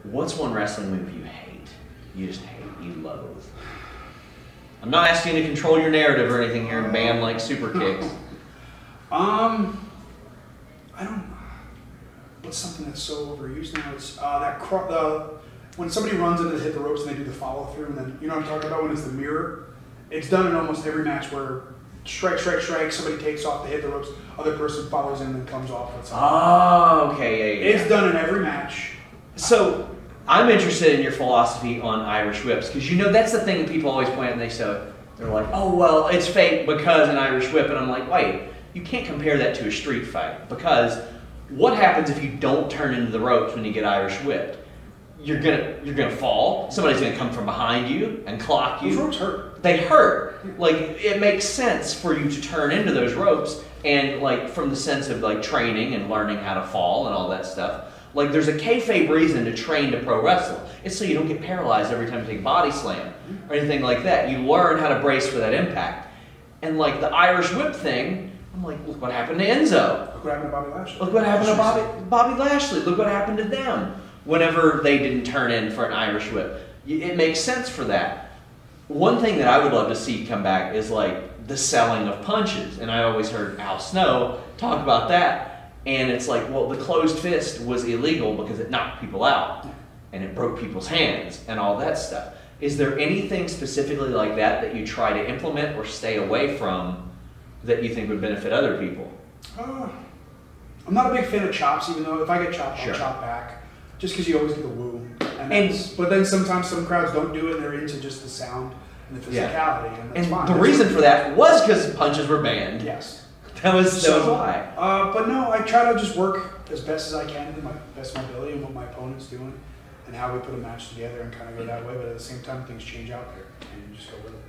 What's one wrestling move you hate? You just hate, you loathe. I'm not asking you to control your narrative or anything here and ban like super kicks. I don't. What's something that's so overused now? It's when somebody runs into hit the ropes and they do the follow through, and then you know what I'm talking about when it's the mirror. It's done in almost every match where strike, somebody takes off, they hit the ropes, other person follows in and then comes off. Oh, okay, yeah. It's done in every match. So I'm interested in your philosophy on Irish whips because you know that's the thing that people always point out and they're like, oh well, it's fake because an Irish whip, and I'm like, wait, you can't compare that to a street fight because what happens if you don't turn into the ropes when you get Irish whipped? You're gonna fall. Somebody's gonna come from behind you and clock you. Those ropes hurt. They hurt. Like it makes sense for you to turn into those ropes, and like from the sense of like training and learning how to fall and all that stuff. Like there's a kayfabe reason to train to pro wrestle. It's so you don't get paralyzed every time you take body slam or anything like that. You learn how to brace for that impact. And like the Irish whip thing, I'm like, look what happened to Enzo. Look what happened to Bobby Lashley. Look what happened to Bobby Lashley. Look what happened to them whenever they didn't turn in for an Irish whip. It makes sense for that. One thing that I would love to see come back is like the selling of punches. And I always heard Al Snow talk about that. And it's like, well, the closed fist was illegal because it knocked people out and it broke people's hands and all that stuff. Is there anything specifically like that that you try to implement or stay away from that you think would benefit other people? I'm not a big fan of chops, even though if I get chopped, I'll chop back. Just because you always get the woo. But then sometimes some crowds don't do it and they're into just the sound and the physicality. And that's fine. The reason for that was because punches were banned. Yes. That was why. But no, I try to just work as best as I can to my best of my ability and what my opponent's doing and how we put a match together and kind of go that way. But at the same time, things change out there and you just go with it.